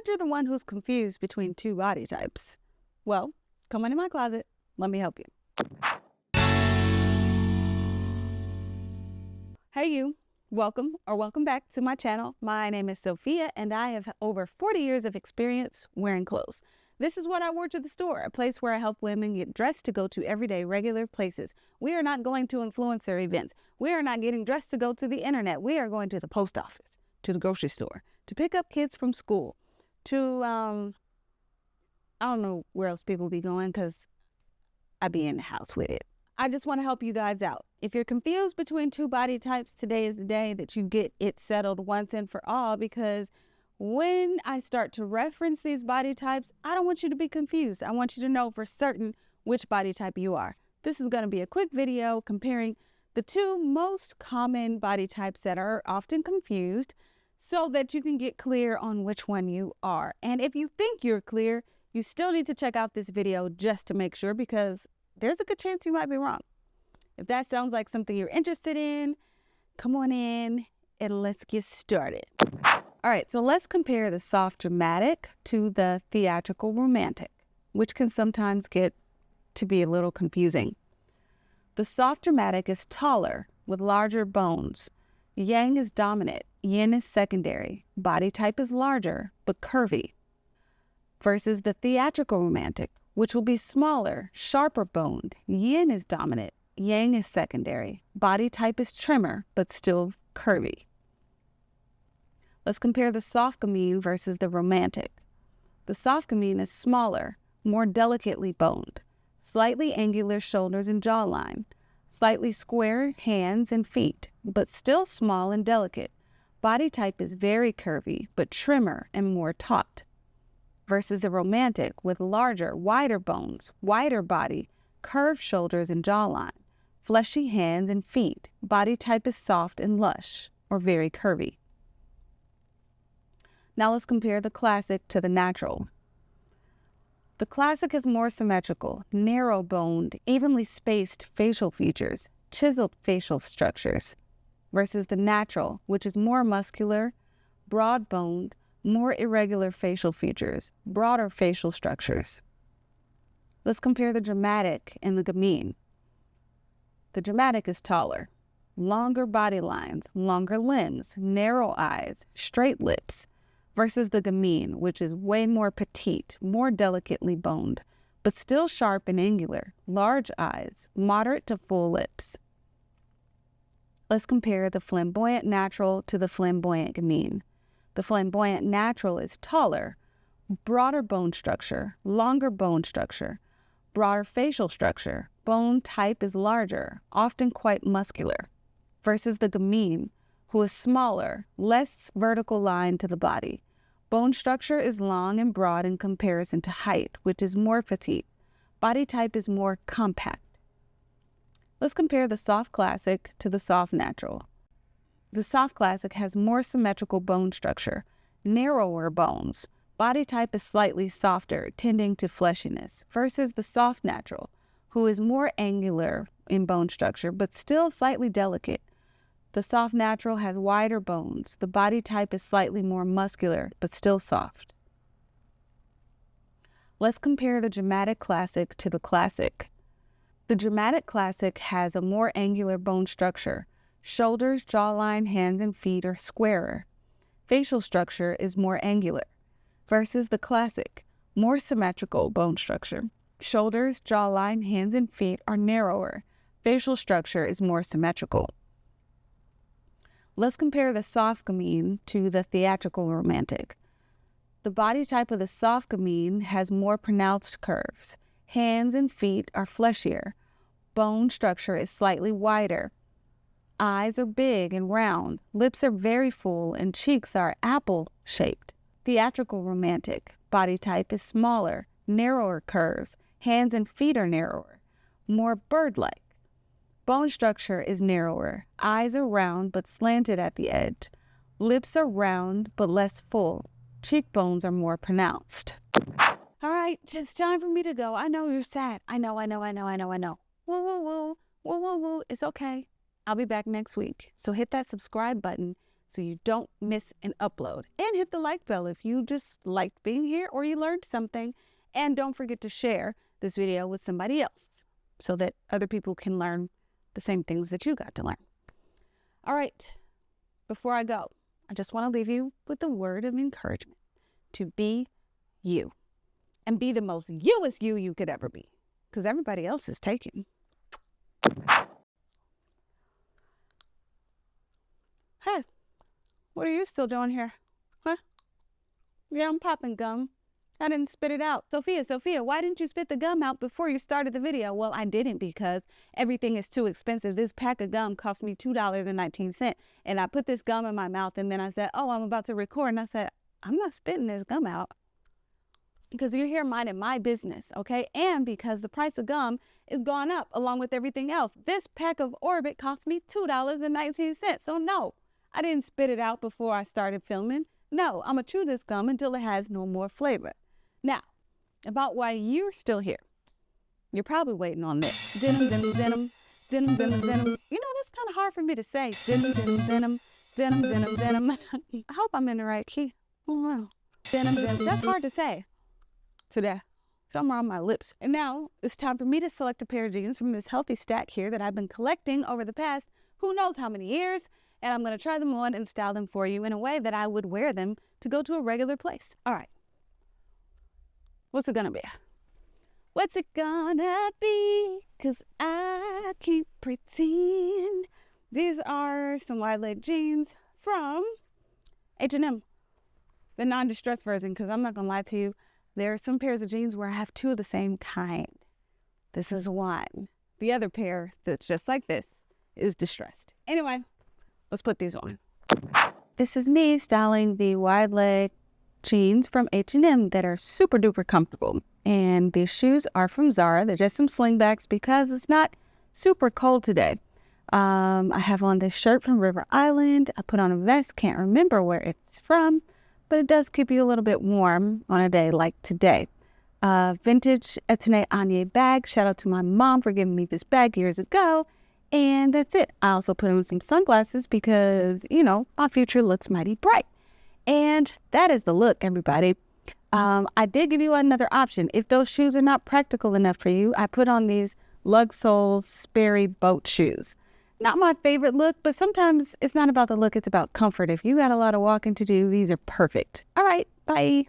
that you're the one who's confused between two body types? Well, come on in my closet. Let me help you. Hey you, welcome back to my channel. My name is Sophia and I have over 40 years of experience wearing clothes. This is what I wore to the store, a place where I help women get dressed to go to everyday regular places. We are not going to influencer events. We are not getting dressed to go to the internet. We are going to the post office, to the grocery store, to pick up kids from school, to, I don't know where else people be going because I be in the house with it. I just want to help you guys out. If you're confused between two body types, today is the day that you get it settled once and for all, because when I start to reference these body types, I don't want you to be confused. I want you to know for certain which body type you are. This is going to be a quick video comparing the two most common body types that are often confused so that you can get clear on which one you are. And if you think you're clear, you still need to check out this video just to make sure, because there's a good chance you might be wrong. If that sounds like something you're interested in, come on in and let's get started. All right, so let's compare the soft dramatic to the theatrical romantic, which can sometimes get to be a little confusing. The soft dramatic is taller with larger bones. Yang is dominant, yin is secondary. Body type is larger but curvy. Versus the theatrical romantic, which will be smaller, sharper boned. Yin is dominant, yang is secondary. Body type is trimmer, but still curvy. Let's compare the soft gamine versus the romantic. The soft gamine is smaller, more delicately boned, slightly angular shoulders and jawline, slightly square hands and feet, but still small and delicate. Body type is very curvy, but trimmer and more taut. Versus the romantic with larger, wider bones, wider body, curved shoulders and jawline, fleshy hands and feet. Body type is soft and lush, or very curvy. Now let's compare the classic to the natural. The classic is more symmetrical, narrow-boned, evenly spaced facial features, chiseled facial structures, versus the natural, which is more muscular, broad-boned, more irregular facial features, broader facial structures. Let's compare the dramatic and the gamine. The dramatic is taller, longer body lines, longer limbs, narrow eyes, straight lips, versus the gamine, which is way more petite, more delicately boned, but still sharp and angular, large eyes, moderate to full lips. Let's compare the flamboyant natural to the flamboyant gamine. The flamboyant natural is taller, broader bone structure, longer bone structure, broader facial structure. Bone type is larger, often quite muscular, versus the gamine, who is smaller, less vertical line to the body. Bone structure is long and broad in comparison to height, which is more petite. Body type is more compact. Let's compare the soft classic to the soft natural. The soft classic has more symmetrical bone structure, narrower bones. Body type is slightly softer, tending to fleshiness, versus the soft natural, who is more angular in bone structure, but still slightly delicate. The soft natural has wider bones. The body type is slightly more muscular, but still soft. Let's compare the dramatic classic to the classic. The dramatic classic has a more angular bone structure. Shoulders, jawline, hands, and feet are squarer. Facial structure is more angular. Versus the classic, more symmetrical bone structure. Shoulders, jawline, hands, and feet are narrower. Facial structure is more symmetrical. Let's compare the soft gamine to the theatrical romantic. The body type of the soft gamine has more pronounced curves. Hands and feet are fleshier. Bone structure is slightly wider. Eyes are big and round. Lips are very full and cheeks are apple-shaped. Theatrical romantic. Body type is smaller, narrower curves. Hands and feet are narrower, more bird-like. Bone structure is narrower. Eyes are round but slanted at the edge. Lips are round but less full. Cheekbones are more pronounced. All right, it's time for me to go. I know you're sad. I know. Woo, woo, woo. Woo, woo, woo. It's okay. I'll be back next week. So hit that subscribe button so you don't miss an upload. And hit the like bell if you just liked being here or you learned something. And don't forget to share this video with somebody else so that other people can learn the same things that you got to learn. All right, before I go, I just want to leave you with a word of encouragement to be you and be the most you-est you could ever be, because everybody else is taken. Hey, what are you still doing here? Huh? Yeah, I'm popping gum. I didn't spit it out. Sophia, why didn't you spit the gum out before you started the video? Well, I didn't because everything is too expensive. This pack of gum cost me $2.19. And I put this gum in my mouth and then I said, oh, I'm about to record. And I said, I'm not spitting this gum out because you're here minding my business, okay? And because the price of gum is gone up along with everything else. This pack of Orbit cost me $2.19. So no, I didn't spit it out before I started filming. No, I'm going to chew this gum until it has no more flavor. Now, about why you're still here. You're probably waiting on this. Denim, denim, denim, denim, denim, denim. You know, that's kind of hard for me to say. Denim, denim, denim, denim, denim, denim. I hope I'm in the right key. Oh, wow. Denim, denim. That's hard to say today. Somewhere on my lips. And now it's time for me to select a pair of jeans from this healthy stack here that I've been collecting over the past who knows how many years. And I'm going to try them on and style them for you in a way that I would wear them to go to a regular place. All right. What's it gonna be? What's it gonna be? Cause I can't pretend. These are some wide leg jeans from H&M. The non-distressed version, because I'm not gonna lie to you. There are some pairs of jeans where I have two of the same kind. This is one. The other pair that's just like this is distressed. Anyway, let's put these on. This is me styling the wide leg jeans from H&M that are super duper comfortable. And these shoes are from Zara. They're just some slingbacks because it's not super cold today. I have on this shirt from River Island. I put on a vest. Can't remember where it's from, but it does keep you a little bit warm on a day like today. Vintage Etienne Anye bag. Shout out to my mom for giving me this bag years ago. And that's it. I also put on some sunglasses because, you know, my future looks mighty bright. And that is the look, everybody. I did give you another option. If those shoes are not practical enough for you, I put on these lug sole Sperry boat shoes. Not my favorite look, but sometimes it's not about the look, it's about comfort. If you got a lot of walking to do, these are perfect. All right, bye.